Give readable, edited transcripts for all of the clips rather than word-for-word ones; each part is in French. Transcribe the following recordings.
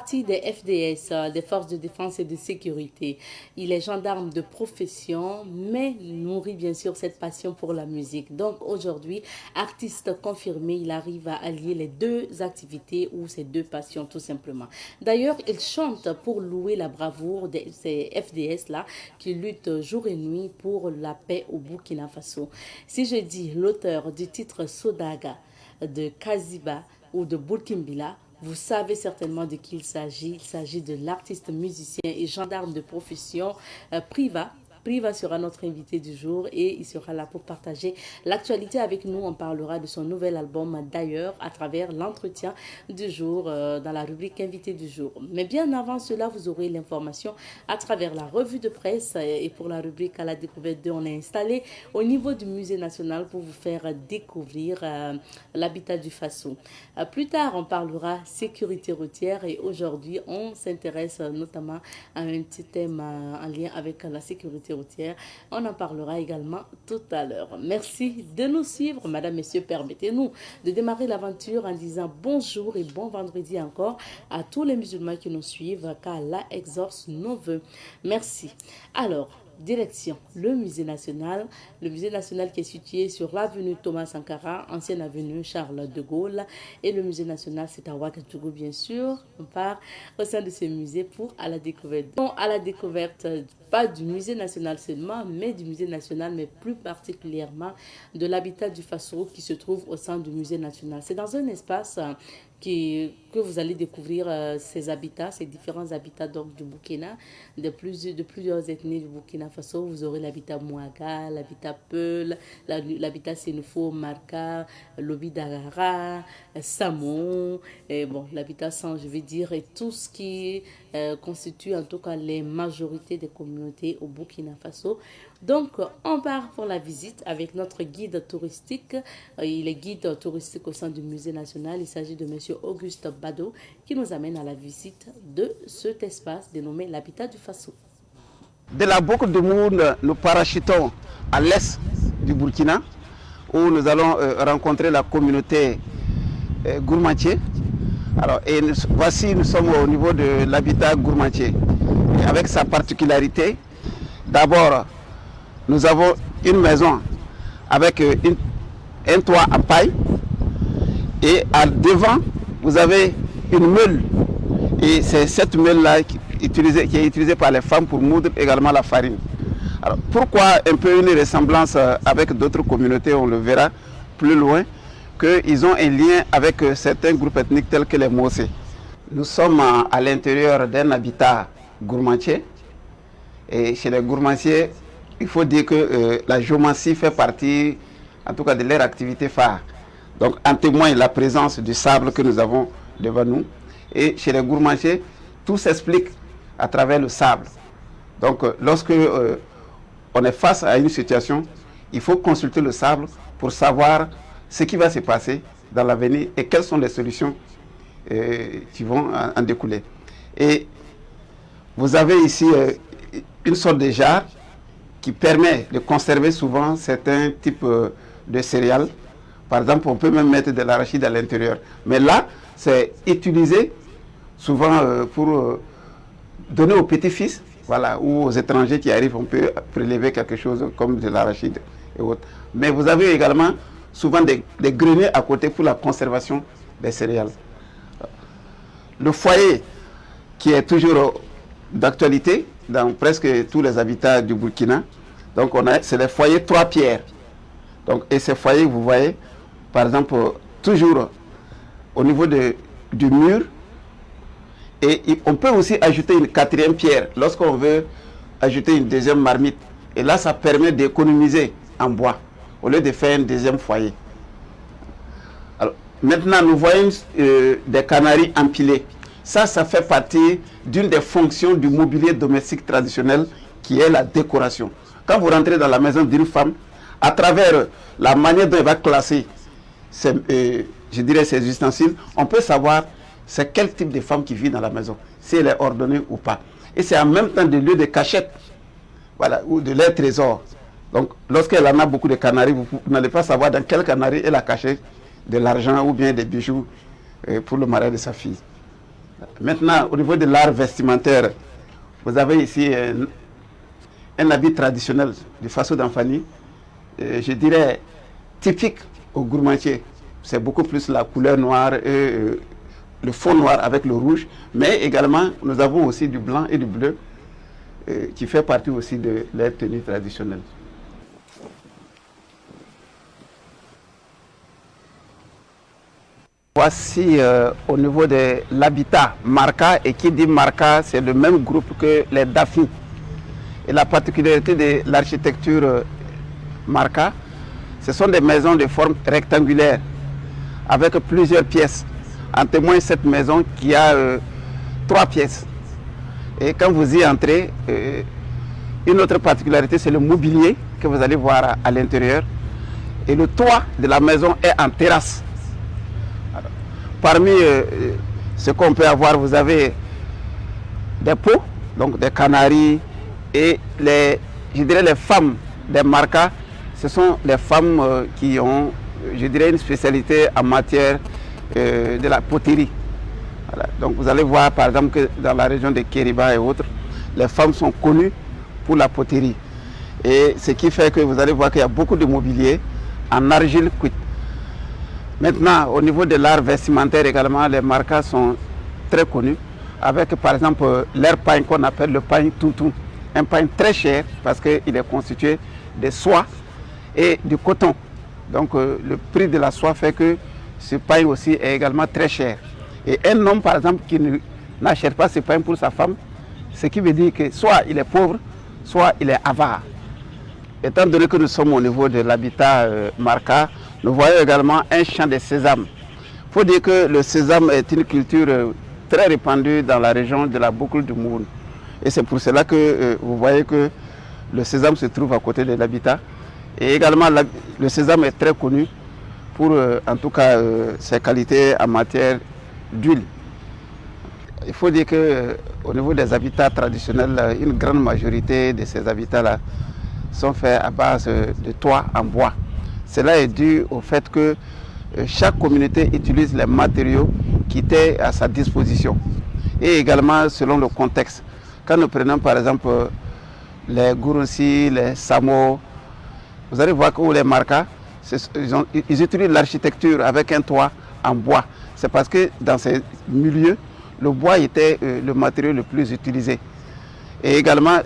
partie des FDS, des forces de défense et de sécurité. Il est gendarme de profession, mais nourrit bien sûr cette passion pour la musique. Donc aujourd'hui, artiste confirmé, il arrive à allier les deux activités ou ces deux passions tout simplement. D'ailleurs, il chante pour louer la bravoure de ces FDS-là qui luttent jour et nuit pour la paix au Burkina Faso. Si je dis l'auteur du titre Sodaga, de Kaziba ou de Burkimbila, vous savez certainement de qui il s'agit. Il s'agit de l'artiste musicien et gendarme de profession Priva. Priva sera notre invité du jour et il sera là pour partager l'actualité avec nous. On parlera de son nouvel album d'ailleurs à travers l'entretien du jour dans la rubrique invité du jour. Mais bien avant cela, vous aurez l'information à travers la revue de presse et pour la rubrique à la découverte 2, on est installé au niveau du musée national pour vous faire découvrir l'habitat du Faso. Plus tard, on parlera sécurité routière et aujourd'hui, on s'intéresse notamment à un petit thème en lien avec la sécurité routière. On en parlera également tout à l'heure. Merci de nous suivre, madame, messieurs. Permettez-nous de démarrer l'aventure en disant bonjour et bon vendredi encore à tous les musulmans qui nous suivent, qu'Allah exauce nos vœux. Merci. Alors, direction le musée national qui est situé sur l'avenue Thomas Sankara, ancienne avenue Charles de Gaulle, et le musée national c'est à Ouagadougou bien sûr. On part au sein de ce musée pour à la découverte. Bon, à la découverte pas du musée national seulement, mais du musée national, mais plus particulièrement de l'habitat du Faso qui se trouve au sein du musée national. C'est dans un espace que vous allez découvrir ces habitats, ces différents habitats donc, du Burkina, de plusieurs ethnies du Burkina Faso. Vous aurez l'habitat Mouaga, l'habitat Peul, l'habitat Sénoufo, Marca, Lobi Dagara, Samon, et bon, l'habitat San, je vais dire, et tout ce qui constitue en tout cas les majorités des communautés au Burkina Faso. Donc, on part pour la visite avec notre guide touristique. Il est guide touristique au sein du musée national. Il s'agit de M. Auguste Bado qui nous amène à la visite de cet espace dénommé l'habitat du Faso. De la boucle de Moun, nous parachutons à l'est du Burkina où nous allons rencontrer la communauté Gourmantier. Alors, et voici, nous sommes au niveau de l'habitat Gourmantier. Avec sa particularité, d'abord, nous avons une maison avec un toit en paille et devant, vous avez une meule. Et c'est cette meule-là qui est utilisée par les femmes pour moudre également la farine. Alors, pourquoi un peu une ressemblance avec d'autres communautés, on le verra plus loin, qu'ils ont un lien avec certains groupes ethniques tels que les Mossé. Nous sommes à l'intérieur d'un habitat gourmandier. Et chez les gourmandiers, il faut dire que la géomancie fait partie, en tout cas, de leur activité phare. Donc, en témoigne la présence du sable que nous avons devant nous. Et chez les gourmandiers, tout s'explique à travers le sable. Donc, lorsque on est face à une situation, il faut consulter le sable pour savoir ce qui va se passer dans l'avenir et quelles sont les solutions qui vont en découler. Et vous avez ici une sorte de jarre qui permet de conserver souvent certains types de céréales. Par exemple, on peut même mettre de l'arachide à l'intérieur. Mais là, c'est utilisé souvent pour donner aux petits-fils, voilà, ou aux étrangers qui arrivent, on peut prélever quelque chose comme de l'arachide et autres. Mais vous avez également souvent des greniers à côté pour la conservation des céréales. Le foyer qui est toujours d'actualité dans presque tous les habitats du Burkina. Donc c'est les foyers 3 pierres. Donc, et ces foyers, vous voyez, par exemple, toujours au niveau du mur. Et on peut aussi ajouter une 4e pierre lorsqu'on veut ajouter une 2e marmite. Et là, ça permet d'économiser en bois au lieu de faire un 2e foyer. Alors, maintenant, nous voyons des canaries empilés. Ça fait partie d'une des fonctions du mobilier domestique traditionnel qui est la décoration. Quand vous rentrez dans la maison d'une femme, à travers la manière dont elle va classer je dirais ses ustensiles, on peut savoir c'est quel type de femme qui vit dans la maison, si elle est ordonnée ou pas. Et c'est en même temps des lieux de cachette, voilà, ou de leur trésor. Donc, lorsqu'elle en a beaucoup de canaries, vous n'allez pas savoir dans quel canari elle a caché de l'argent ou bien des bijoux pour le mariage de sa fille. Maintenant, au niveau de l'art vestimentaire, vous avez ici un habit traditionnel du Faso d'Anfani, je dirais typique au Gourmandier. C'est beaucoup plus la couleur noire et le fond noir avec le rouge, mais également nous avons aussi du blanc et du bleu qui fait partie aussi de leur tenue traditionnelle. Voici au niveau de l'habitat Marca, et qui dit Marca, c'est le même groupe que les Dafi. Et la particularité de l'architecture Marca, ce sont des maisons de forme rectangulaire avec plusieurs pièces. En témoigne cette maison qui a 3 pièces. Et quand vous y entrez, une autre particularité, c'est le mobilier que vous allez voir à l'intérieur. Et le toit de la maison est en terrasse. Alors, parmi ce qu'on peut avoir, vous avez des pots, donc des canaris, et je dirais les femmes des Marca, ce sont les femmes qui ont, je dirais, une spécialité en matière de la poterie. Voilà. Donc vous allez voir par exemple que dans la région de Kériba et autres, les femmes sont connues pour la poterie. Et ce qui fait que vous allez voir qu'il y a beaucoup de mobilier en argile cuite. Maintenant, au niveau de l'art vestimentaire également, les Marca sont très connus, avec par exemple leur pain qu'on appelle le pain toutou. Un pain très cher parce qu'il est constitué de soie et du coton. Donc le prix de la soie fait que ce pain aussi est également très cher. Et un homme par exemple qui n'achète pas ce pain pour sa femme, ce qui veut dire que soit il est pauvre, soit il est avare. Étant donné que nous sommes au niveau de l'habitat Marca, nous voyons également un champ de sésame. Il faut dire que le sésame est une culture très répandue dans la région de la boucle du Moun. Et c'est pour cela que vous voyez que le sésame se trouve à côté de l'habitat. Et également, le sésame est très connu pour, en tout cas, ses qualités en matière d'huile. Il faut dire qu'au niveau des habitats traditionnels, une grande majorité de ces habitats-là sont faits à base de toits en bois. Cela est dû au fait que chaque communauté utilise les matériaux qui étaient à sa disposition. Et également selon le contexte. Quand nous prenons par exemple les Gouroussi, les Samo, vous allez voir que les Marca, ils utilisent l'architecture avec un toit en bois. C'est parce que dans ces milieux, le bois était le matériau le plus utilisé. Et également,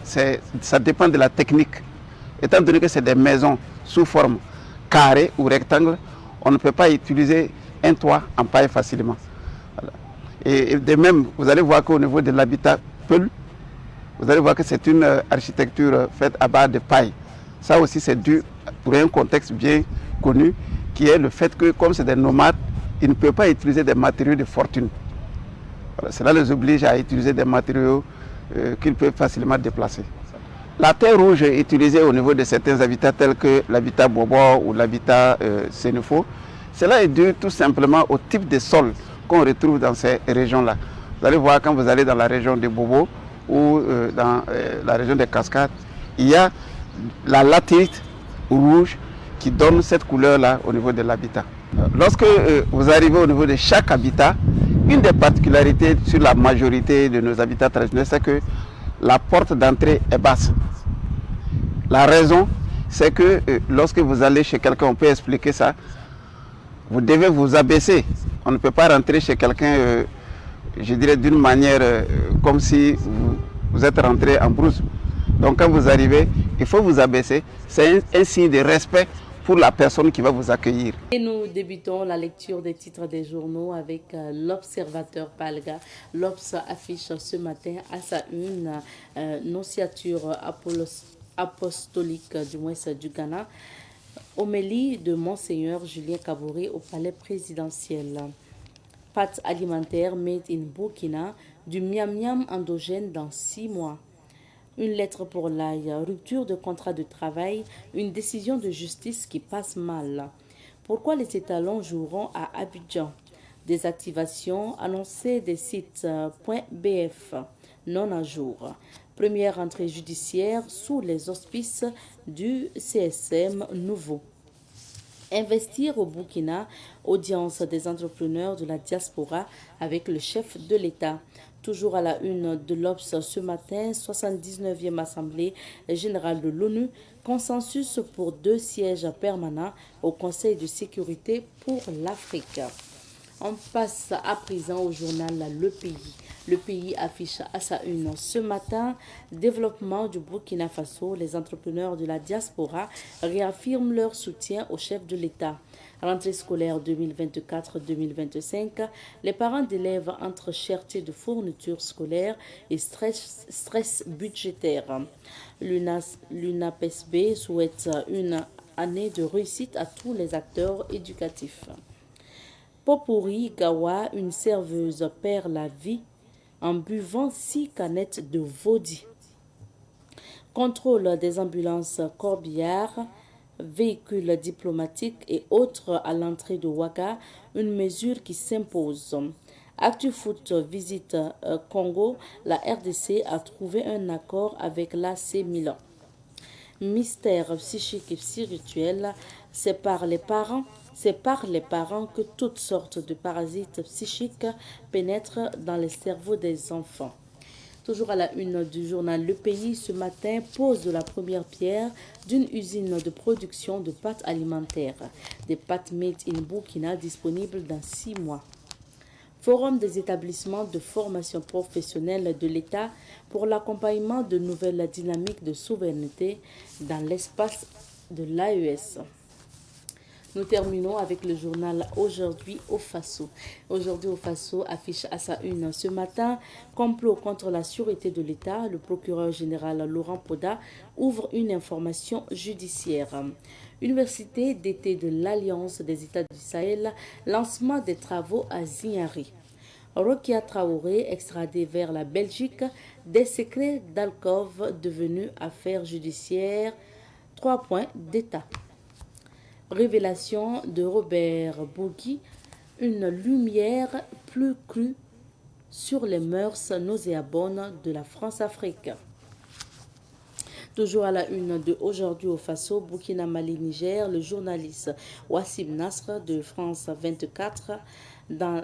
ça dépend de la technique. Étant donné que c'est des maisons sous forme carrée ou rectangle, on ne peut pas utiliser un toit en paille facilement. Voilà. Et de même, vous allez voir qu'au niveau de l'habitat Peul, vous allez voir que c'est une architecture faite à base de paille. Ça aussi, c'est dû pour un contexte bien connu, qui est le fait que, comme c'est des nomades, ils ne peuvent pas utiliser des matériaux de fortune. Voilà, cela les oblige à utiliser des matériaux qu'ils peuvent facilement déplacer. La terre rouge est utilisée au niveau de certains habitats tels que l'habitat Bobo ou l'habitat Sénéfo. Cela est dû tout simplement au type de sol qu'on retrouve dans ces régions-là. Vous allez voir quand vous allez dans la région de Bobo ou dans la région des Cascades, il y a la latérite rouge qui donne cette couleur-là au niveau de l'habitat. Lorsque vous arrivez au niveau de chaque habitat, une des particularités sur la majorité de nos habitats traditionnels, c'est que la porte d'entrée est basse. La raison, c'est que lorsque vous allez chez quelqu'un, on peut expliquer ça, vous devez vous abaisser. On ne peut pas rentrer chez quelqu'un, je dirais, d'une manière comme si vous êtes rentré en brousse. Donc quand vous arrivez, il faut vous abaisser. C'est un signe de respect pour la personne qui va vous accueillir. Et nous débutons la lecture des titres des journaux avec l'Observateur Palga. L'Obs affiche ce matin à sa une nonciature apostolique du Ouest du Ghana, homélie de Monseigneur Julien Kaboré au palais présidentiel. Pâtes alimentaires made in Burkina, du miam-miam endogène dans 6 mois. Une lettre pour l'ail, rupture de contrat de travail, une décision de justice qui passe mal. Pourquoi les étalons joueront à Abidjan? Désactivation annoncée des sites .bf, non à jour. Première entrée judiciaire sous les auspices du CSM nouveau. Investir au Burkina, audience des entrepreneurs de la diaspora avec le chef de l'État. Toujours à la une de l'Obs ce matin, 79e Assemblée générale de l'ONU, consensus pour 2 sièges permanents au Conseil de sécurité pour l'Afrique. On passe à présent au journal Le Pays. Le Pays affiche à sa une ce matin développement du Burkina Faso. Les entrepreneurs de la diaspora réaffirment leur soutien au chef de l'État. Rentrée scolaire 2024-2025, les parents d'élèves entre cherté de fournitures scolaires et stress budgétaire. L'UNAPSB souhaite une année de réussite à tous les acteurs éducatifs. Popuri Gawa, une serveuse perd la vie en buvant 6 canettes de Vodi. Contrôle des ambulances corbillards, véhicules diplomatiques et autres à l'entrée de Ouaga, une mesure qui s'impose. ActuFoot visite Congo, la RDC a trouvé un accord avec l'AC Milan. Mystère psychique et spirituel, c'est par les parents que toutes sortes de parasites psychiques pénètrent dans les cerveaux des enfants. Toujours à la une du journal Le Pays, ce matin, pose de la première pierre d'une usine de production de pâtes alimentaires. Des pâtes made in Burkina disponibles dans 6 mois. Forum des établissements de formation professionnelle de l'État pour l'accompagnement de nouvelles dynamiques de souveraineté dans l'espace de l'AES. Nous terminons avec le journal Aujourd'hui au Faso. Aujourd'hui au Faso affiche à sa une ce matin complot contre la sûreté de l'État. Le procureur général Laurent Poda ouvre une information judiciaire. Université d'été de l'Alliance des États du Sahel, lancement des travaux à Zignari. Rokia Traoré extradé vers la Belgique, des secrets d'alcôve devenus affaires judiciaires, 3 points d'État. Révélation de Robert Bourgui, une lumière plus crue sur les mœurs nauséabondes de la France-Afrique. Toujours à la une de Aujourd'hui au Faso, Burkina Mali Niger, le journaliste Wassim Nasr de France 24 dans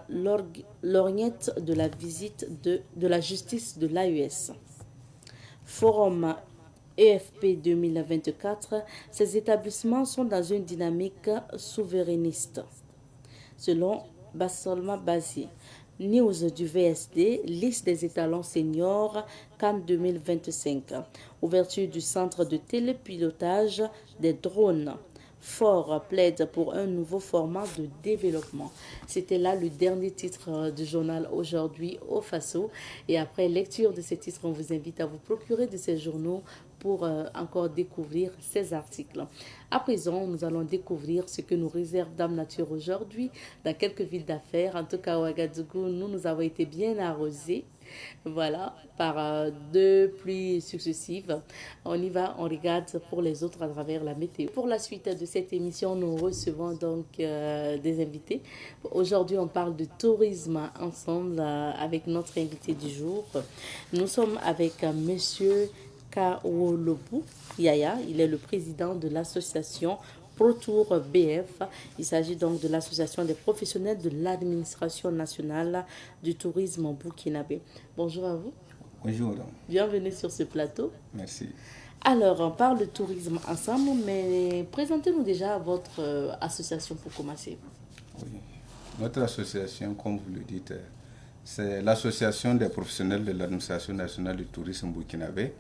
l'orgnette de la visite de la justice de l'AES. Forum EFP 2024, ces établissements sont dans une dynamique souverainiste. Selon Bassolma Bazi, News du VSD, liste des étalons seniors Cannes 2025. Ouverture du centre de télépilotage des drones. Fort plaide pour un nouveau format de développement. C'était là le dernier titre du journal Aujourd'hui au Faso. Et après lecture de ces titres, on vous invite à vous procurer de ces journaux pour encore découvrir ces articles. À présent, nous allons découvrir ce que nous réserve Dame Nature aujourd'hui dans quelques villes d'affaires. En tout cas, à Ouagadougou, nous avons été bien arrosés. Voilà, par 2 pluies successives. On y va, on regarde pour les autres à travers la météo. Pour la suite de cette émission, nous recevons donc des invités. Aujourd'hui, on parle de tourisme ensemble avec notre invité du jour. Nous sommes avec monsieur Kawolobu Yaya. Il est le président de l'association ProTour BF. Il s'agit donc de l'association des professionnels de l'administration nationale du tourisme burkinabé. Bonjour à vous. Bonjour. Bienvenue sur ce plateau. Merci. Alors, on parle de tourisme ensemble, mais présentez-nous déjà votre association pour commencer. Oui. Notre association, comme vous le dites, c'est l'association des professionnels de l'administration nationale du tourisme burkinabé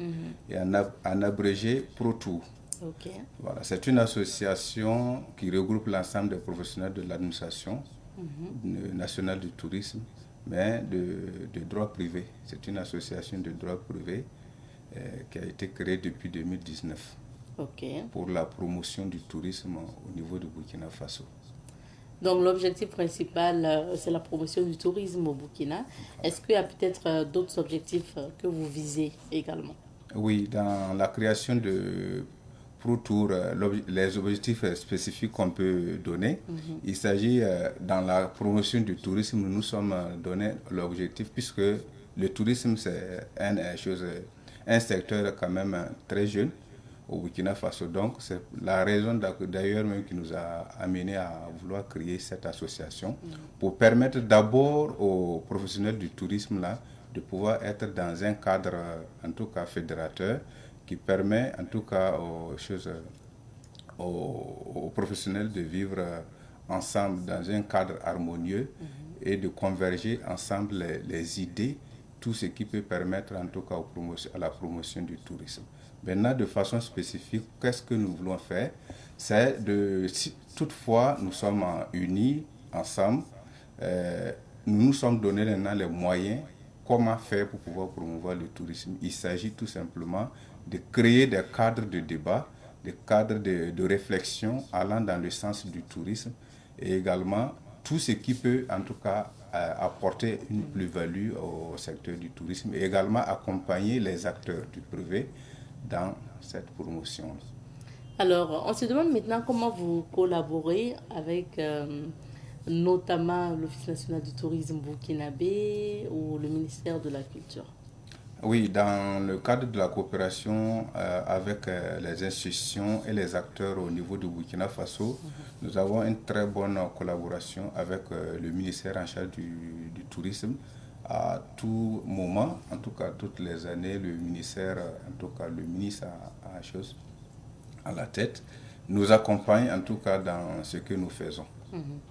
et en abrégé ProTour. Okay. Voilà, c'est une association qui regroupe l'ensemble des professionnels de l'administration nationale du tourisme, mais de droit privé. C'est une association de droit privé qui a été créée depuis 2019 pour la promotion du tourisme au niveau du Burkina Faso. Donc l'objectif principal, c'est la promotion du tourisme au Burkina. Est-ce qu'il y a peut-être d'autres objectifs que vous visez également? Oui, dans la création de ProTour, les objectifs spécifiques qu'on peut donner, il s'agit dans la promotion du tourisme, nous nous sommes donné l'objectif puisque le tourisme c'est un secteur quand même très jeune. au Burkina Faso. Donc, c'est la raison d'ailleurs même qui nous a amené à vouloir créer cette association pour permettre d'abord aux professionnels du tourisme là de pouvoir être dans un cadre, en tout cas fédérateur, qui permet en tout cas aux professionnels de vivre ensemble dans un cadre harmonieux et de converger ensemble les idées, tout ce qui peut permettre en tout cas à la promotion du tourisme. Maintenant, de façon spécifique, qu'est-ce que nous voulons faire? C'est si toutefois nous sommes unis ensemble, nous nous sommes donné maintenant les moyens, comment faire pour pouvoir promouvoir le tourisme. Il s'agit tout simplement de créer des cadres de débat, des cadres de réflexion allant dans le sens du tourisme et également tout ce qui peut en tout cas apporter une plus-value au secteur du tourisme et également accompagner les acteurs du privé dans cette promotion. Alors, on se demande maintenant comment vous collaborez avec notamment l'Office national du tourisme burkinabé ou le ministère de la Culture. Oui, dans le cadre de la coopération avec les institutions et les acteurs au niveau du Burkina Faso, nous avons une très bonne collaboration avec le ministère en charge du tourisme. À tout moment, en tout cas toutes les années, le ministère, en tout cas le ministre à la tête, nous accompagne en tout cas dans ce que nous faisons.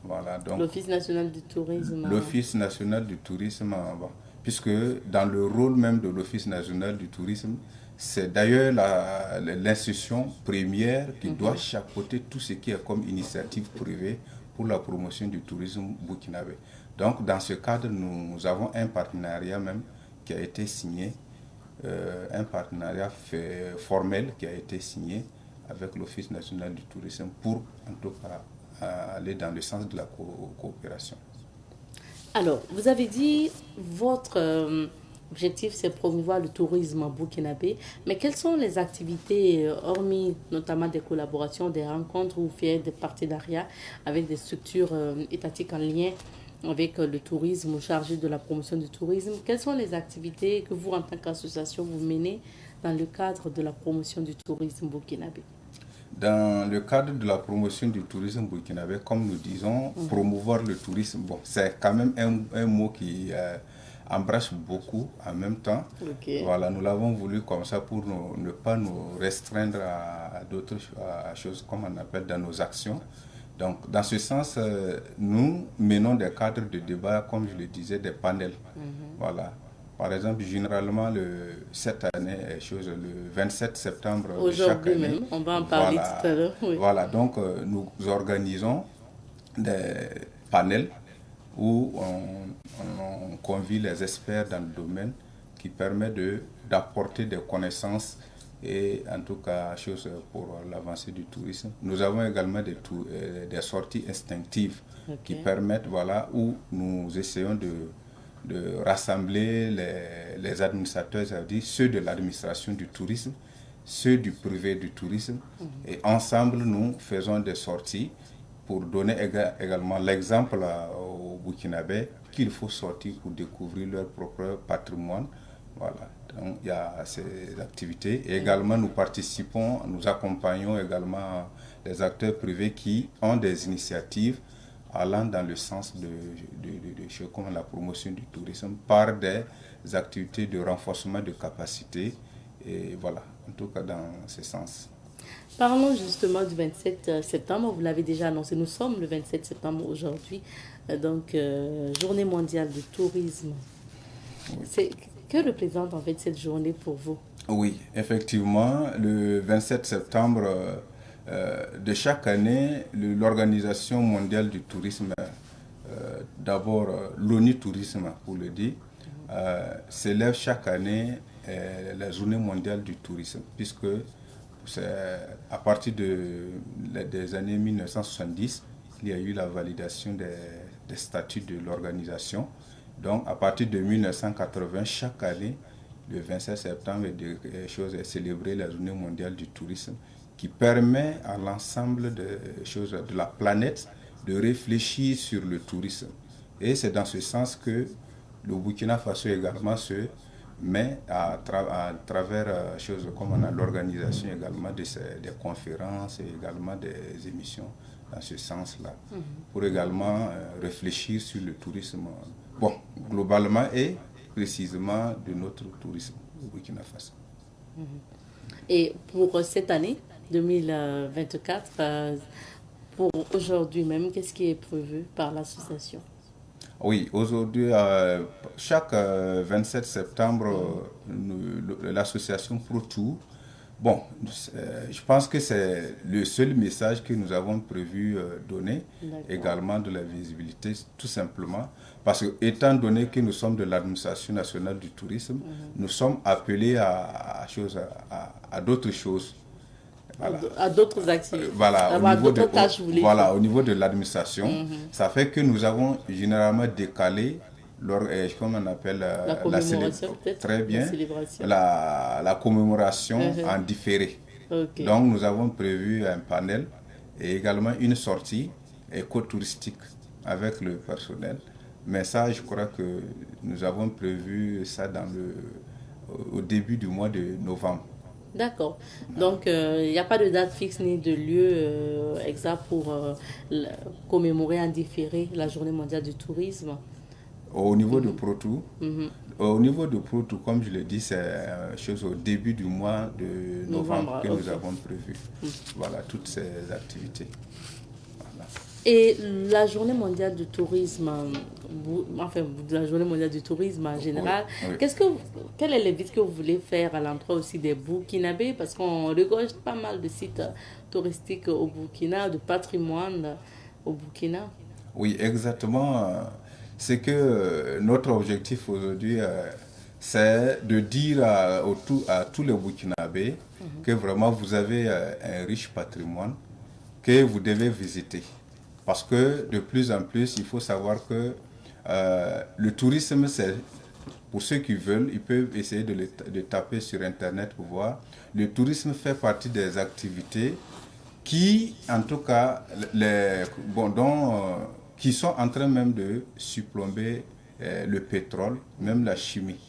Voilà, donc L'Office national du tourisme. L'Office national du tourisme, bon, puisque dans le rôle même de l'Office national du tourisme, c'est d'ailleurs l'institution première qui doit chapeauter tout ce qui est comme initiative privée pour la promotion du tourisme burkinabé. Donc dans ce cadre, nous avons un partenariat même qui a été signé, un partenariat formel qui a été signé avec l'Office national du tourisme pour en tout cas aller dans le sens de la coopération. Alors, vous avez dit votre objectif, c'est promouvoir le tourisme burkinabé, mais quelles sont les activités, hormis notamment des collaborations, des rencontres ou faire des partenariats avec des structures étatiques en lien avec le tourisme ou chargé de la promotion du tourisme? Quelles sont les activités que vous, en tant qu'association, vous menez dans le cadre de la promotion du tourisme burkinabé? Dans le cadre de la promotion du tourisme burkinabé, comme nous disons, promouvoir le tourisme, bon, c'est quand même un mot qui embrasse beaucoup en même temps. Okay. Voilà, nous l'avons voulu comme ça pour ne pas nous restreindre à d'autres choses, comme on appelle dans nos actions. Donc, dans ce sens, nous menons des cadres de débat, comme je le disais, des panels. Voilà. Par exemple, généralement, cette année, le 27 septembre de chaque année. Aujourd'hui même, on va en parler tout à l'heure. Oui. Voilà, donc nous organisons des panels où on convie les experts dans le domaine qui permet d'apporter des connaissances et en tout cas pour l'avancée du tourisme. Nous avons également des sorties instinctives qui permettent, voilà, où nous essayons de rassembler les administrateurs, c'est-à-dire ceux de l'administration du tourisme, ceux du privé du tourisme, et ensemble nous faisons des sorties pour donner également l'exemple aux Burkinabés qu'il faut sortir pour découvrir leur propre patrimoine. Voilà, donc il y a ces activités. Et également nous accompagnons également les acteurs privés qui ont des initiatives allant dans le sens de choses comme la promotion du tourisme par des activités de renforcement de capacité. Et voilà, en tout cas dans ce sens. Parlons justement du 27 septembre, vous l'avez déjà annoncé, nous sommes le 27 septembre aujourd'hui, donc journée mondiale du tourisme. Oui. Que représente en fait cette journée pour vous? Oui, effectivement, le 27 septembre de chaque année, l'Organisation mondiale du tourisme, d'abord l'ONU Tourisme pour le dire, célèbre chaque année la journée mondiale du tourisme, puisque c'est à partir des années 1970, il y a eu la validation des statuts de l'organisation. Donc à partir de 1980, chaque année, le 27 septembre, est célébrée la journée mondiale du tourisme, qui permet à l'ensemble de la planète de réfléchir sur le tourisme. Et c'est dans ce sens que le Burkina Faso également se mais à travers choses comme on a l'organisation également des conférences et également des émissions dans ce sens-là, pour également réfléchir sur le tourisme, bon, globalement et précisément de notre tourisme au Burkina Faso. Et pour cette année 2024, pour aujourd'hui même, qu'est-ce qui est prévu par l'association? Oui, aujourd'hui, chaque 27 septembre, l'association ProTour, bon, je pense que c'est le seul message que nous avons prévu donner, également de la visibilité, tout simplement, parce que étant donné que nous sommes de l'administration nationale du tourisme, nous sommes appelés à d'autres choses. Voilà. À d'autres activités. Voilà, au niveau de l'administration, ça fait que nous avons généralement décalé, comme on appelle la célébration, très bien, la commémoration en différé. Okay. Donc nous avons prévu un panel et également une sortie écotouristique avec le personnel. Mais ça, je crois que nous avons prévu ça au début du mois de novembre. D'accord. Donc, il n'y a pas de date fixe ni de lieu exact pour commémorer en différé la Journée mondiale du tourisme. Au niveau de ProTour, au niveau de ProTour, comme je l'ai dit, c'est chose au début du mois de novembre que nous avons prévu. Voilà, toutes ces activités. Voilà. Et la Journée mondiale du tourisme, enfin, la Journée mondiale du tourisme en général, quelle est l'invite que vous voulez faire à l'endroit aussi des Burkinabés? Parce qu'on regorge pas mal de sites touristiques au Burkina, de patrimoine au Burkina. Oui, exactement. C'est que notre objectif aujourd'hui, c'est de dire à tous les Burkinabés que vraiment vous avez un riche patrimoine que vous devez visiter. Parce que de plus en plus, il faut savoir que le tourisme, c'est, pour ceux qui veulent, ils peuvent essayer de taper sur Internet pour voir. Le tourisme fait partie des activités qui, en tout cas, qui sont en train même de surplomber le pétrole, même la chimie.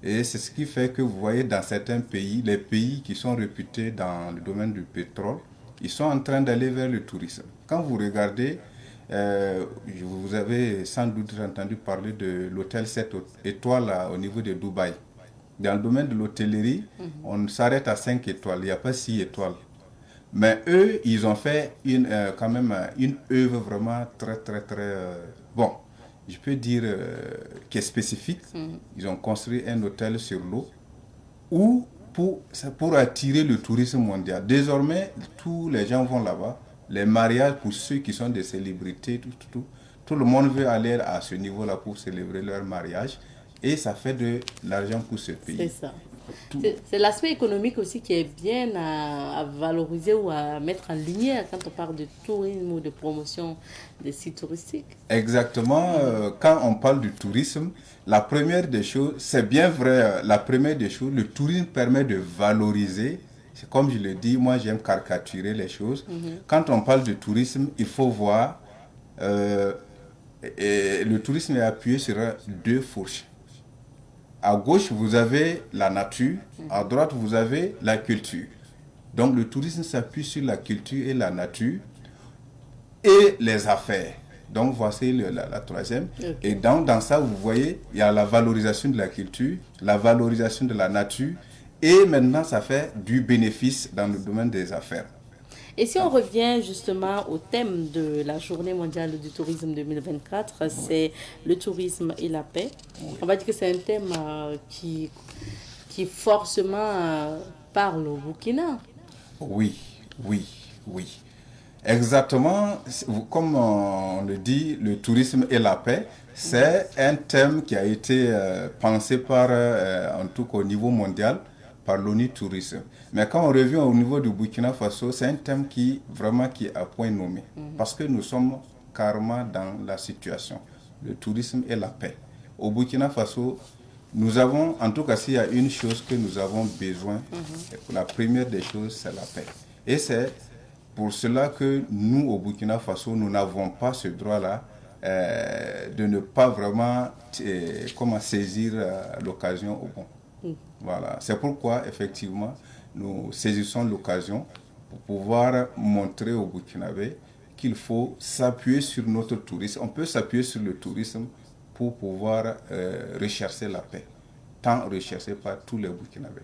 Et c'est ce qui fait que vous voyez dans certains pays, les pays qui sont réputés dans le domaine du pétrole, ils sont en train d'aller vers le tourisme. Quand vous regardez, vous avez sans doute entendu parler de l'hôtel 7 étoiles au niveau de Dubaï. Dans le domaine de l'hôtellerie, on s'arrête à 5 étoiles, il n'y a pas 6 étoiles. Mais eux, ils ont fait quand même une œuvre vraiment très, très, très... bon, je peux dire qui est spécifique. Ils ont construit un hôtel sur l'eau pour attirer le tourisme mondial. Désormais, tous les gens vont là-bas. Les mariages, pour ceux qui sont des célébrités, tout le monde veut aller à ce niveau-là pour célébrer leur mariage. Et ça fait de l'argent pour ce pays. C'est ça. C'est l'aspect économique aussi qui est bien à valoriser ou à mettre en lumière quand on parle de tourisme ou de promotion des sites touristiques. Exactement. Quand on parle du tourisme, la première des choses, c'est bien vrai, la première des choses, le tourisme permet de valoriser. C'est comme je le dis, moi j'aime caricaturer les choses. Quand on parle de tourisme, il faut voir, et le tourisme est appuyé sur deux fourches. À gauche, vous avez la nature, à droite, vous avez la culture. Donc le tourisme s'appuie sur la culture et la nature et les affaires. Donc voici la troisième. Okay. Et dans ça, vous voyez, il y a la valorisation de la culture, la valorisation de la nature, et maintenant, ça fait du bénéfice dans le domaine des affaires. Et si on revient justement au thème de la Journée mondiale du tourisme 2024, c'est le tourisme et la paix. On va dire que c'est un thème qui forcément parle au Burkina. Oui. Exactement, comme on le dit, le tourisme et la paix, c'est un thème qui a été pensé par, en tout cas au niveau mondial, par l'ONU Tourisme. Mais quand on revient au niveau du Burkina Faso, c'est un thème qui est à point nommé. Parce que nous sommes carrément dans la situation. Le tourisme et la paix. Au Burkina Faso, nous avons, en tout cas s'il y a une chose que nous avons besoin, la première des choses, c'est la paix. Et c'est pour cela que nous, au Burkina Faso, nous n'avons pas ce droit-là de ne pas vraiment saisir l'occasion au bon. Voilà, c'est pourquoi effectivement nous saisissons l'occasion pour pouvoir montrer aux Burkinabés qu'il faut s'appuyer sur notre tourisme. On peut s'appuyer sur le tourisme pour pouvoir rechercher la paix, tant recherchée par tous les Burkinabés.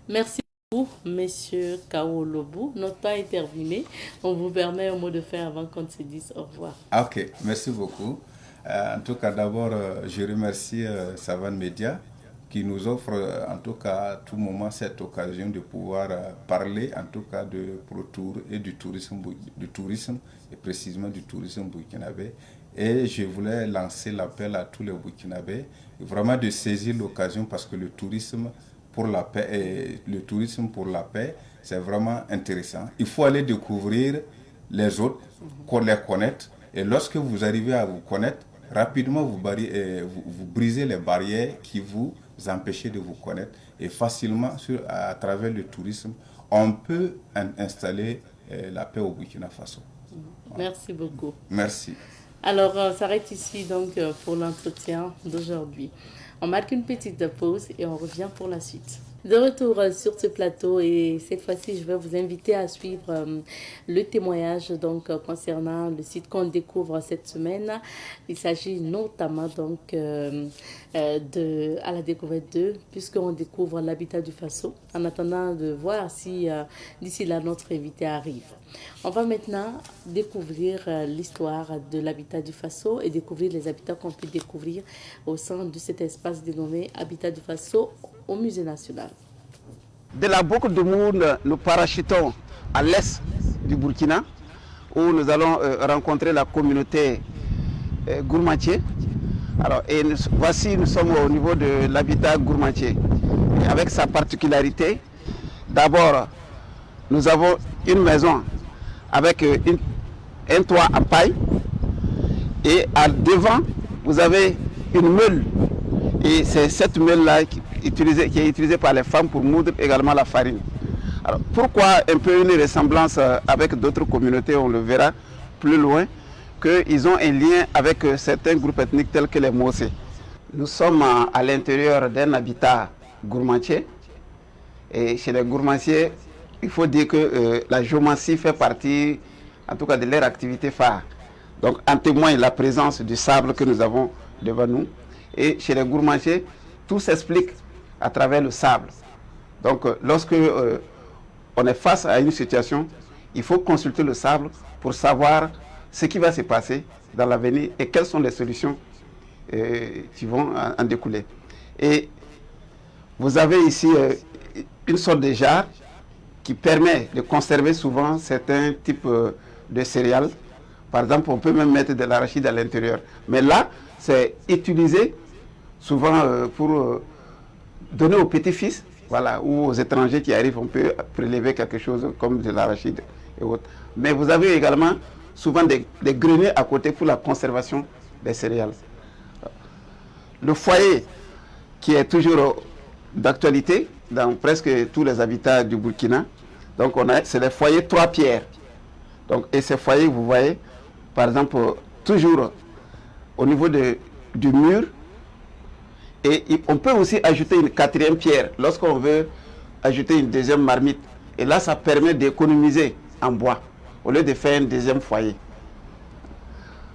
Merci beaucoup, Monsieur Kao Lobou. Notre temps est terminé. On vous permet un mot de fin avant qu'on se dise au revoir. Ok, merci beaucoup. En tout cas, d'abord, je remercie Savane Media qui nous offre en tout cas à tout moment cette occasion de pouvoir parler en tout cas de ProTour et du tourisme et précisément du tourisme burkinabé. Et je voulais lancer l'appel à tous les Burkinabés vraiment de saisir l'occasion parce que le tourisme pour la paix c'est vraiment intéressant. Il faut aller découvrir les autres, les connaître et lorsque vous arrivez à vous connaître, rapidement vous brisez les barrières qui vous empêcher de vous connaître et facilement à travers le tourisme on peut installer la paix au Burkina Faso. Merci beaucoup. Merci. Alors on s'arrête ici donc pour l'entretien d'aujourd'hui. On marque une petite pause et on revient pour la suite. De retour sur ce plateau et cette fois-ci je vais vous inviter à suivre le témoignage donc concernant le site qu'on découvre cette semaine. Il s'agit notamment donc à la découverte 2 puisqu'on découvre l'habitat du Faso en attendant de voir si d'ici là notre invité arrive. On va maintenant découvrir l'histoire de l'habitat du Faso et découvrir les habitats qu'on peut découvrir au sein de cet espace dénommé Habitat du Faso au Musée national. De là, beaucoup de monde, nous parachutons à l'est du Burkina, où nous allons rencontrer la communauté Gourmatier. Alors, voici, nous sommes au niveau de l'habitat Gourmatier. Avec sa particularité, d'abord, nous avons une maison avec un toit en paille. Et devant, vous avez une meule. Et c'est cette meule-là qui est utilisée par les femmes pour moudre également la farine. Alors, pourquoi un peu une ressemblance avec d'autres communautés, on le verra plus loin, qu'ils ont un lien avec certains groupes ethniques tels que les Mossé. Nous sommes à l'intérieur d'un habitat gourmandier. Et chez les gourmandiers, il faut dire que la géomancie fait partie, en tout cas, de leur activité phare. Donc, en témoigne la présence du sable que nous avons devant nous. Et chez les gourmandiers, tout s'explique à travers le sable. Donc, lorsque on est face à une situation, il faut consulter le sable pour savoir ce qui va se passer dans l'avenir et quelles sont les solutions qui vont en découler. Et vous avez ici une sorte de jarre qui permet de conserver souvent certains types de céréales. Par exemple, on peut même mettre de l'arachide à l'intérieur. Mais là, c'est utilisé souvent pour donner aux petits-fils, voilà, ou aux étrangers qui arrivent, on peut prélever quelque chose comme de l'arachide et autres. Mais vous avez également souvent des greniers à côté pour la conservation des céréales. Le foyer qui est toujours d'actualité dans presque tous les habitats du Burkina, donc c'est les foyers 3 pierres. Donc, et ces foyers, vous voyez, par exemple, toujours au niveau du mur. Et on peut aussi ajouter une 4e pierre lorsqu'on veut ajouter une 2e marmite. Et là, ça permet d'économiser en bois au lieu de faire un 2e foyer.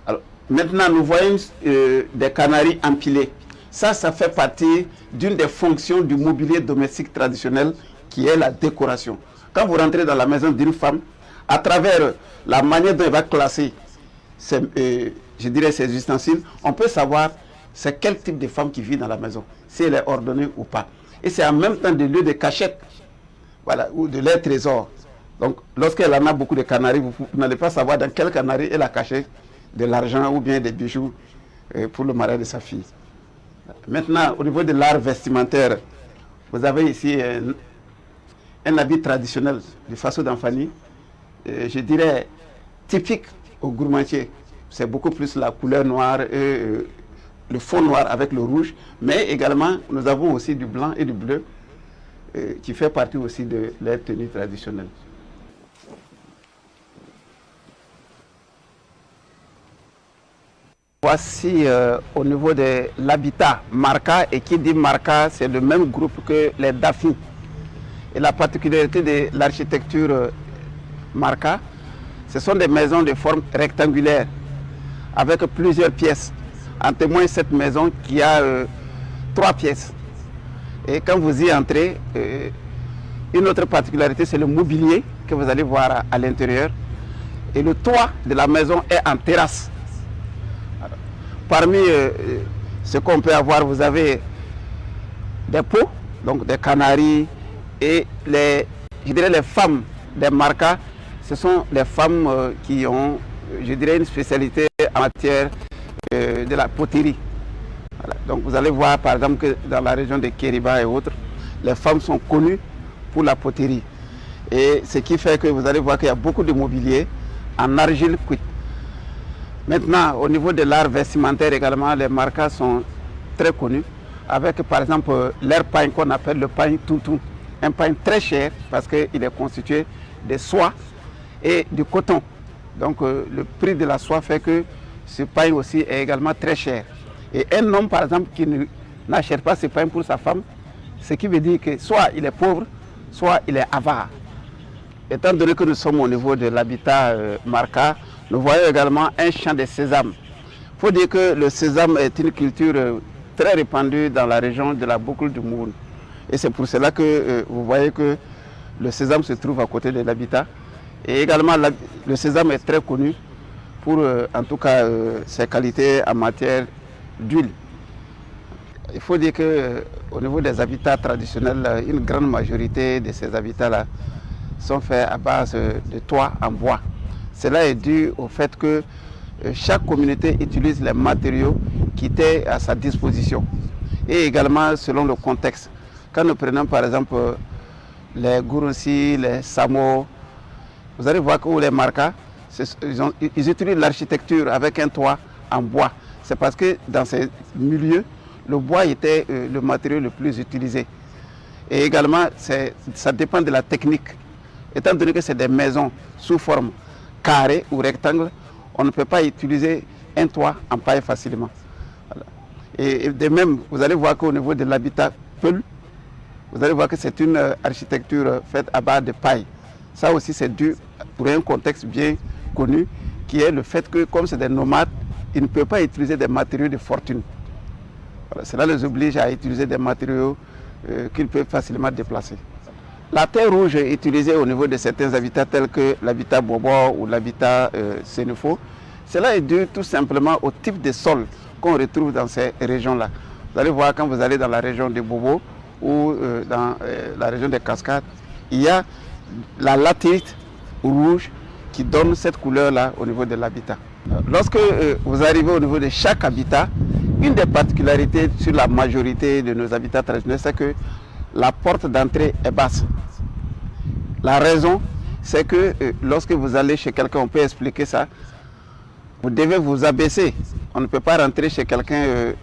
Alors, maintenant, nous voyons des canaries empilés. Ça fait partie d'une des fonctions du mobilier domestique traditionnel qui est la décoration. Quand vous rentrez dans la maison d'une femme, à travers la manière dont elle va classer je dirais ses ustensiles, on peut savoir c'est quel type de femme qui vit dans la maison, si elle est ordonnée ou pas. Et c'est en même temps des lieux de cachette, voilà, ou de leur trésor. Donc, lorsqu'elle en a beaucoup de canaries, vous n'allez pas savoir dans quel canari elle a caché de l'argent ou bien des bijoux pour le mariage de sa fille. Maintenant, au niveau de l'art vestimentaire, vous avez ici un habit traditionnel du Faso d'Anfani, je dirais typique au gourmandier. C'est beaucoup plus la couleur noire et le fond noir avec le rouge, mais également nous avons aussi du blanc et du bleu qui fait partie aussi de leur tenue traditionnelle. Voici au niveau de l'habitat Marca, et qui dit Marca, c'est le même groupe que les Dafi. Et la particularité de l'architecture Marca, ce sont des maisons de forme rectangulaire avec plusieurs pièces. En témoigne cette maison qui a 3 pièces. Et quand vous y entrez, une autre particularité, c'est le mobilier que vous allez voir à l'intérieur. Et le toit de la maison est en terrasse. Alors, parmi ce qu'on peut avoir, vous avez des pots, donc des canaris, et je dirais les femmes des Marca, ce sont les femmes qui ont, je dirais, une spécialité en matière de la poterie. Voilà. Donc vous allez voir par exemple que dans la région de Kériba et autres, les femmes sont connues pour la poterie. Et ce qui fait que vous allez voir qu'il y a beaucoup de mobilier en argile cuite. Maintenant, au niveau de l'art vestimentaire également, les Marca sont très connus, avec par exemple leur pain qu'on appelle le pain toutou. Un pain très cher parce qu'il est constitué de soie et du coton. Donc le prix de la soie fait que ce pain aussi est également très cher. Et un homme par exemple qui n'achète pas ce pain pour sa femme, ce qui veut dire que soit il est pauvre, soit il est avare. Étant donné que nous sommes au niveau de l'habitat Marca, nous voyons également un champ de sésame. Il faut dire que le sésame est une culture très répandue dans la région de la boucle du Moun. Et c'est pour cela que vous voyez que le sésame se trouve à côté de l'habitat. Et également, le sésame est très connu pour, en tout cas, ses qualités en matière d'huile. Il faut dire qu'au niveau des habitats traditionnels, une grande majorité de ces habitats-là sont faits à base de toits en bois. Cela est dû au fait que chaque communauté utilise les matériaux qui étaient à sa disposition. Et également selon le contexte. Quand nous prenons par exemple les Gourossi, les Samo, vous allez voir que les Marca, ils utilisent l'architecture avec un toit en bois. C'est parce que dans ces milieux, le bois était le matériau le plus utilisé. Et également, ça dépend de la technique. Étant donné que c'est des maisons sous forme carrée ou rectangle, on ne peut pas utiliser un toit en paille facilement. Voilà. Et de même, vous allez voir qu'au niveau de l'habitat Peul, vous allez voir que c'est une architecture faite à base de paille. Ça aussi, c'est dû pour un contexte bien connu, qui est le fait que, comme c'est des nomades, ils ne peuvent pas utiliser des matériaux de fortune. Voilà, cela les oblige à utiliser des matériaux qu'ils peuvent facilement déplacer. La terre rouge est utilisée au niveau de certains habitats tels que l'habitat Bobo ou l'habitat Sénéfo. Cela est dû tout simplement au type de sol qu'on retrouve dans ces régions-là. Vous allez voir quand vous allez dans la région de Bobo ou dans la région des Cascades, il y a la latérite rouge qui donne cette couleur-là au niveau de l'habitat. Lorsque vous arrivez au niveau de chaque habitat, une des particularités sur la majorité de nos habitats traditionnels, c'est que la porte d'entrée est basse. La raison, c'est que lorsque vous allez chez quelqu'un, on peut expliquer ça, vous devez vous abaisser. On ne peut pas rentrer chez quelqu'un,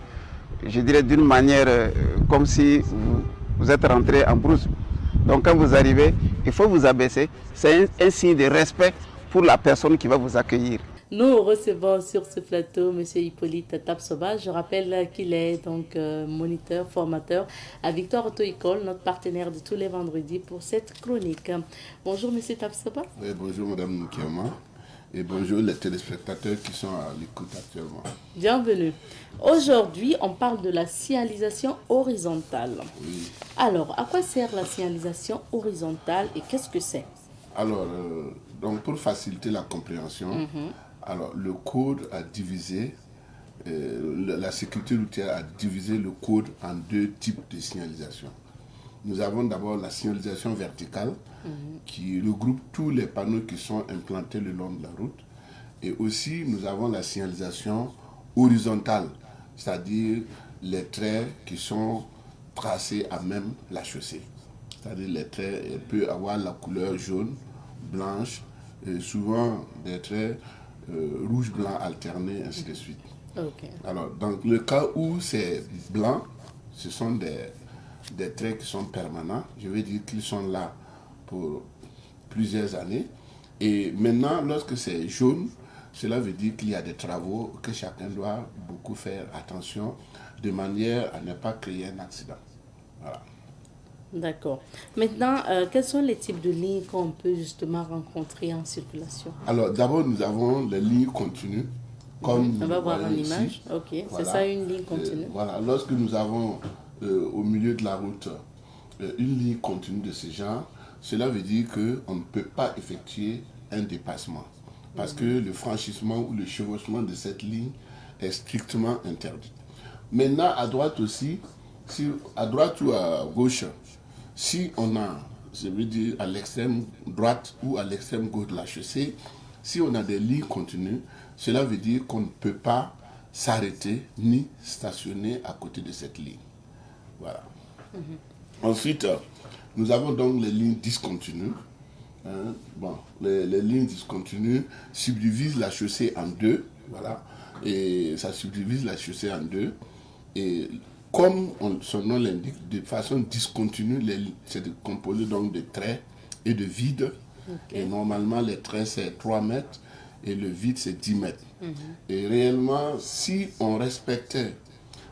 je dirais, d'une manière comme si vous êtes rentré en brousse. Donc quand vous arrivez, il faut vous abaisser. C'est un signe de respect pour la personne qui va vous accueillir. Nous recevons sur ce plateau M. Hippolyte Tapsoba. Je rappelle qu'il est donc moniteur, formateur à Victoire Auto École, notre partenaire de tous les vendredis pour cette chronique. Bonjour M. Tapsoba. Oui, bonjour Mme Nkiama et bonjour les téléspectateurs qui sont à l'écoute actuellement. Bienvenue. Aujourd'hui, on parle de la signalisation horizontale. Oui. Alors, à quoi sert la signalisation horizontale et qu'est-ce que c'est? Alors, donc pour faciliter la compréhension, alors le code a divisé, la sécurité routière a divisé le code en 2 types de signalisation. Nous avons d'abord la signalisation verticale qui regroupe tous les panneaux qui sont implantés le long de la route. Et aussi, nous avons la signalisation horizontale, c'est-à-dire les traits qui sont tracés à même la chaussée. C'est-à-dire les traits peuvent avoir la couleur jaune, blanche, et souvent des traits rouge, blanc alternés, ainsi de suite. Okay. Alors, dans le cas où c'est blanc, ce sont des traits qui sont permanents. Je veux dire qu'ils sont là pour plusieurs années. Et maintenant, lorsque c'est jaune, cela veut dire qu'il y a des travaux que chacun doit beaucoup faire attention de manière à ne pas créer un accident. Voilà. D'accord. Maintenant, quels sont les types de lignes qu'on peut justement rencontrer en circulation? Alors d'abord, nous avons les lignes continues. Comme on va voir en ici. image. Ok, Voilà. c'est ça une ligne continue. Voilà, lorsque nous avons au milieu de la route une ligne continue de ce genre, cela veut dire qu'on ne peut pas effectuer un dépassement. Parce que le franchissement ou le chevauchement de cette ligne est strictement interdit. Maintenant, à droite aussi, à droite ou à gauche, si on a, je veux dire, à l'extrême droite ou à l'extrême gauche de la chaussée, si on a des lignes continues, cela veut dire qu'on ne peut pas s'arrêter ni stationner à côté de cette ligne. Voilà. Ensuite, nous avons donc les lignes discontinues. Bon, les lignes discontinues subdivisent la chaussée en deux. Voilà. Et ça subdivise la chaussée en deux. Et comme son nom l'indique, de façon discontinue, c'est composé donc de traits et de vides. Okay. Et normalement, les traits, c'est 3 mètres et le vide, c'est 10 mètres. Et réellement, si on respectait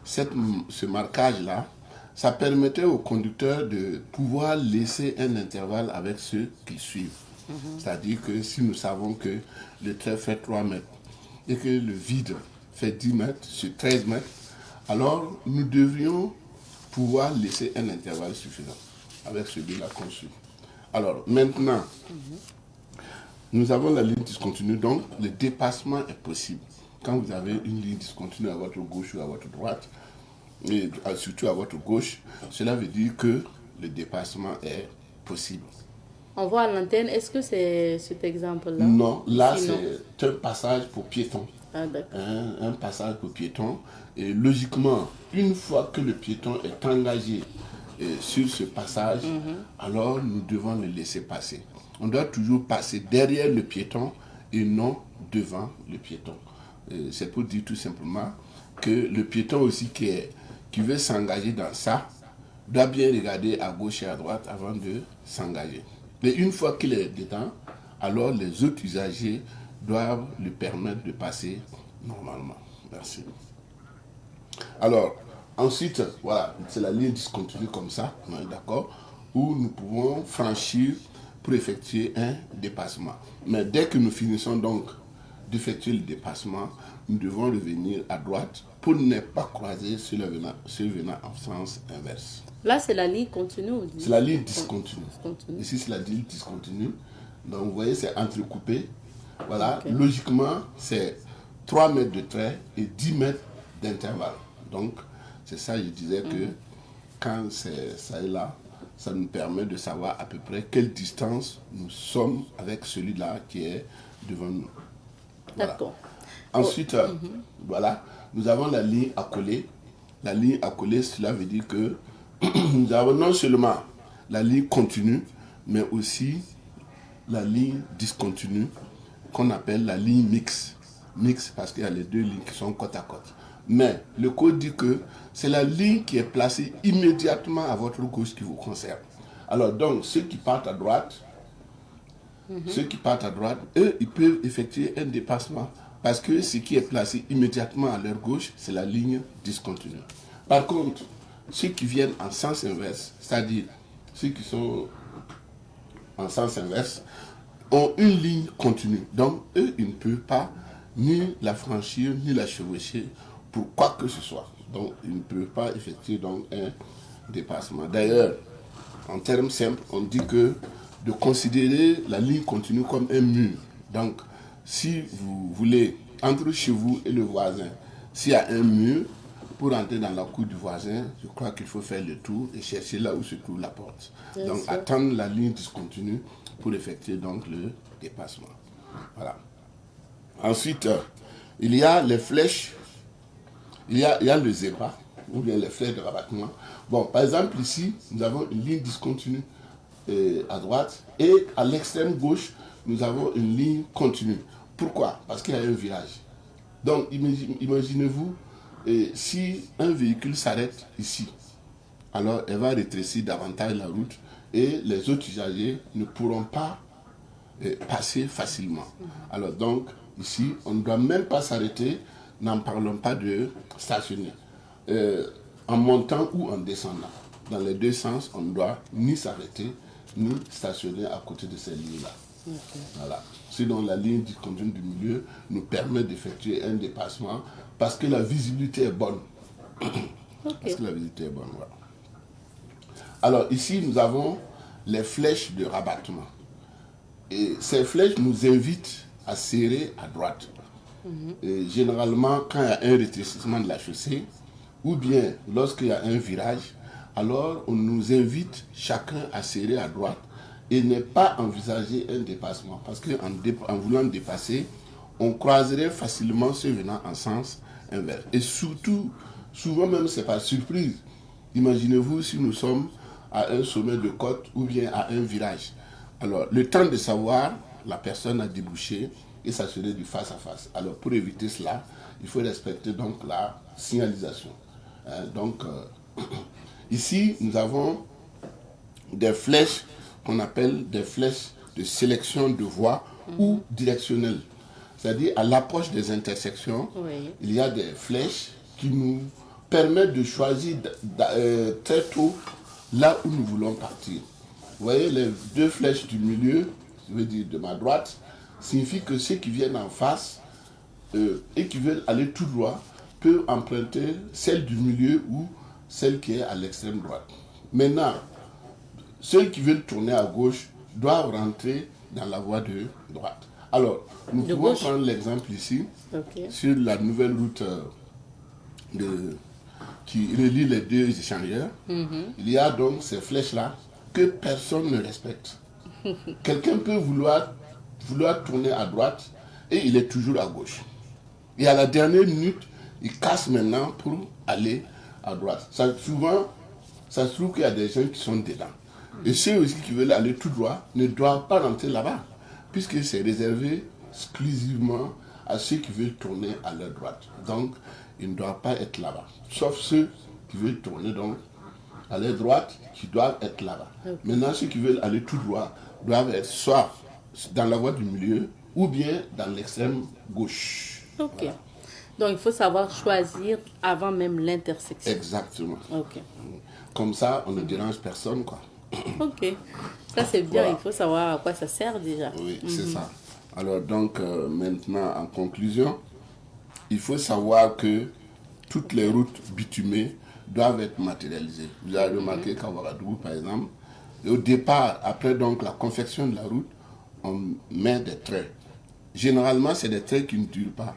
ce marquage-là, ça permettait aux conducteurs de pouvoir laisser un intervalle avec ceux qui suivent. C'est-à-dire que si nous savons que le trait fait 3 mètres et que le vide fait 10 mètres sur 13 mètres, alors nous devrions pouvoir laisser un intervalle suffisant avec celui-là qu'on suit. Alors maintenant, nous avons la ligne discontinue, donc le dépassement est possible. Quand vous avez une ligne discontinue à votre gauche ou à votre droite, et surtout à votre gauche, cela veut dire que le dépassement est possible. On voit à l'antenne, est-ce que c'est cet exemple-là? Non, là c'est un passage pour piétons. Ah, d'accord. Un passage pour piétons. Et logiquement, une fois que le piéton est engagé sur ce passage, alors nous devons le laisser passer. On doit toujours passer derrière le piéton et non devant le piéton. C'est pour dire tout simplement que le piéton aussi qui veut s'engager dans ça doit bien regarder à gauche et à droite avant de s'engager. Mais une fois qu'il est dedans, alors les autres usagers doivent lui permettre de passer normalement. Merci. Alors, ensuite, voilà, c'est la ligne discontinue comme ça, d'accord, où nous pouvons franchir pour effectuer un dépassement. Mais dès que nous finissons donc d'effectuer le dépassement, nous devons revenir à droite pour ne pas croiser ceux venant en sens inverse. Là, c'est la ligne continue. C'est la ligne discontinue. Ici, c'est la ligne discontinue. Donc, vous voyez, c'est entrecoupé. Voilà, okay. Logiquement, c'est 3 mètres de trait et 10 mètres d'intervalle. Donc, c'est ça, je disais que quand c'est ça et là, ça nous permet de savoir à peu près quelle distance nous sommes avec celui-là qui est devant nous. Voilà. D'accord. Ensuite, voilà, nous avons la ligne accolée. La ligne accolée, cela veut dire que nous avons non seulement la ligne continue, mais aussi la ligne discontinue, qu'on appelle la ligne mixte. Mixte parce qu'il y a les deux lignes qui sont côte à côte. Mais le code dit que c'est la ligne qui est placée immédiatement à votre gauche qui vous concerne. Alors donc, ceux qui partent à droite, eux, ils peuvent effectuer un dépassement parce que ce qui est placé immédiatement à leur gauche, c'est la ligne discontinue. Par contre, ceux qui viennent en sens inverse, c'est-à-dire ceux qui sont en sens inverse, ont une ligne continue. Donc, eux, ils ne peuvent pas ni la franchir, ni la chevaucher pour quoi que ce soit. Donc, ils ne peuvent pas effectuer donc, un dépassement. D'ailleurs, en termes simples, on dit que de considérer la ligne continue comme un mur. Donc, si vous voulez, entre chez vous et le voisin, s'il y a un mur, pour entrer dans la cour du voisin, je crois qu'il faut faire le tour et chercher là où se trouve la porte. Bien donc, sûr. Attendre la ligne discontinue pour effectuer donc le dépassement. Voilà. Ensuite, il y a les flèches, il y a le zéba, ou bien les flèches de rabattement. Bon, par exemple, ici, nous avons une ligne discontinue à droite et à l'extrême gauche, nous avons une ligne continue. Pourquoi? Parce qu'il y a un virage. Donc, imaginez-vous, si un véhicule s'arrête ici, alors elle va rétrécir davantage la route et les autres usagers ne pourront pas passer facilement. Alors donc, Ici, on ne doit même pas s'arrêter, n'en parlons pas de stationner. En montant ou en descendant. Dans les deux sens, on ne doit ni s'arrêter, ni stationner à côté de ces lignes-là. Voilà. Sinon, la ligne discontinue du milieu nous permet d'effectuer un dépassement parce que la visibilité est bonne. Parce que la visibilité est bonne, voilà. Alors, ici, nous avons les flèches de rabattement. Et ces flèches nous invitent à serrer à droite. Et généralement, quand il y a un rétrécissement de la chaussée, ou bien lorsqu'il y a un virage, alors on nous invite chacun à serrer à droite et ne pas envisager un dépassement. Parce qu'en voulant dépasser, on croiserait facilement ceux venant en sens inverse. Et surtout, souvent même, c'est par surprise. Imaginez-vous si nous sommes à un sommet de côte ou bien à un virage. Alors, le temps de savoir, la personne a débouché et s'assurer du face à face. Alors, pour éviter cela, il faut respecter donc la signalisation. Ici, nous avons des flèches qu'on appelle des flèches de sélection de voies ou directionnelles. C'est-à-dire, à l'approche des intersections, il y a des flèches qui nous permettent de choisir très tôt là où nous voulons partir. Vous voyez, les deux flèches du milieu, je veux dire de ma droite, signifie que ceux qui viennent en face et qui veulent aller tout droit peuvent emprunter celle du milieu ou celle qui est à l'extrême droite. Maintenant, ceux qui veulent tourner à gauche doivent rentrer dans la voie de droite. Alors, nous pouvons prendre l'exemple ici, sur la nouvelle route qui relie les deux échangeurs. Il y a donc ces flèches-là que personne ne respecte. Quelqu'un peut vouloir tourner à droite et il est toujours à gauche. Et à la dernière minute, il casse maintenant pour aller à droite. Souvent, ça se trouve qu'il y a des gens qui sont dedans. Et ceux aussi qui veulent aller tout droit ne doivent pas rentrer là-bas, puisque c'est réservé exclusivement à ceux qui veulent tourner à leur droite. Donc, ils ne doivent pas être là-bas. Sauf ceux qui veulent tourner donc à leur droite, qui doivent être là-bas. Maintenant, ceux qui veulent aller tout droit doivent être soit dans la voie du milieu ou bien dans l'extrême gauche. Voilà. Donc, il faut savoir choisir avant même l'intersection. Exactement. Comme ça, on ne dérange personne, quoi. Ça c'est bien, il faut savoir à quoi ça sert déjà. Oui, c'est ça. Alors donc, maintenant, en conclusion, il faut savoir que toutes les routes bitumées doivent être matérialisées. Vous avez remarqué qu'à Ouagadougou, par exemple, au départ, après donc la confection de la route, on met des traits. Généralement, c'est des traits qui ne durent pas.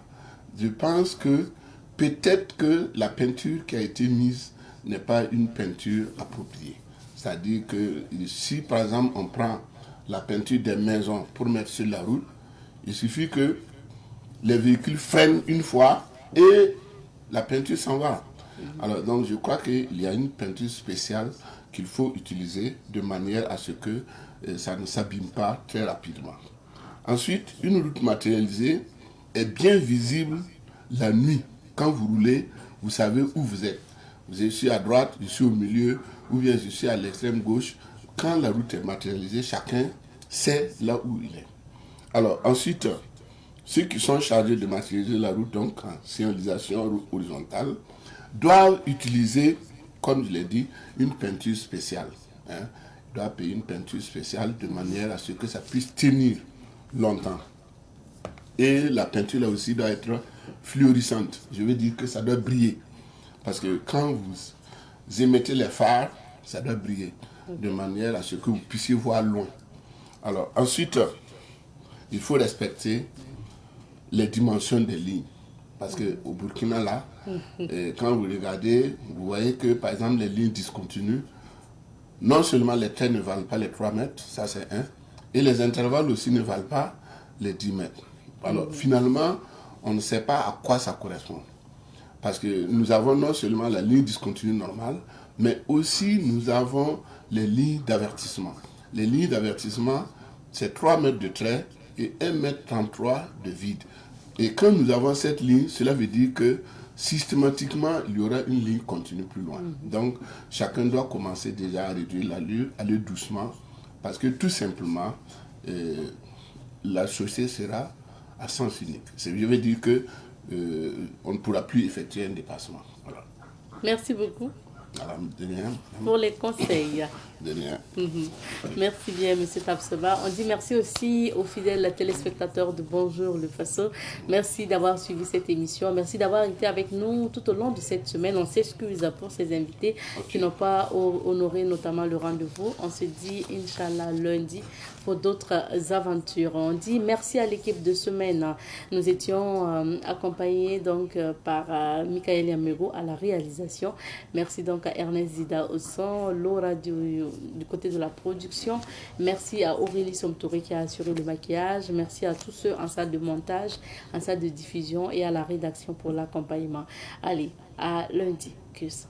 Je pense que peut-être que la peinture qui a été mise n'est pas une peinture appropriée. C'est-à-dire que si, par exemple, on prend la peinture des maisons pour mettre sur la route, il suffit que les véhicules freinent une fois et la peinture s'en va. Alors, donc, je crois qu'il y a une peinture spéciale qu'il faut utiliser de manière à ce que ça ne s'abîme pas très rapidement. Ensuite, une route matérialisée est bien visible la nuit. Quand vous roulez, vous savez où vous êtes. Je suis à droite, je suis au milieu, ou bien je suis à l'extrême gauche. Quand la route est matérialisée, chacun sait là où il est. Alors, ensuite, ceux qui sont chargés de matérialiser la route, donc en signalisation horizontale, doivent utiliser, comme je l'ai dit, une peinture spéciale. Ils doivent payer une peinture spéciale de manière à ce que ça puisse tenir longtemps. Et la peinture là aussi doit être fluorescente. Je veux dire que ça doit briller. Parce que quand vous émettez les phares, ça doit briller de manière à ce que vous puissiez voir loin. Alors ensuite, il faut respecter les dimensions des lignes. Parce qu'au Burkina là, quand vous regardez, vous voyez que par exemple les lignes discontinues, non seulement les traits ne valent pas les 3 mètres, ça c'est un, et les intervalles aussi ne valent pas les 10 mètres. Alors finalement, on ne sait pas à quoi ça correspond. Parce que nous avons non seulement la ligne discontinue normale, mais aussi nous avons les lignes d'avertissement. Les lignes d'avertissement, c'est 3 mètres de trait et 1,33 m de vide. Et quand nous avons cette ligne, cela veut dire que systématiquement, il y aura une ligne continue plus loin. Donc, chacun doit commencer déjà à réduire l'allure, aller doucement, parce que tout simplement, la chaussée sera à sens unique. Je veux dire que on ne pourra plus effectuer un dépassement. Voilà. Merci beaucoup. Voilà, de rien. Pour les conseils. De rien. Merci bien, M. Tapsoba. On dit merci aussi aux fidèles téléspectateurs de Bonjour le Faso. Merci d'avoir suivi cette émission. Merci d'avoir été avec nous tout au long de cette semaine. On s'excuse pour ces invités qui n'ont pas honoré notamment le rendez-vous. On se dit, Inch'Allah, lundi pour d'autres aventures. On dit merci à l'équipe de semaine. Nous étions accompagnés donc par Michael Yamego à la réalisation. Merci donc à Ernest Zida au son, Laura du côté de la production. Merci à Aurélie Somtouré qui a assuré le maquillage. Merci à tous ceux en salle de montage, en salle de diffusion et à la rédaction pour l'accompagnement. Allez, à lundi. Tschüss.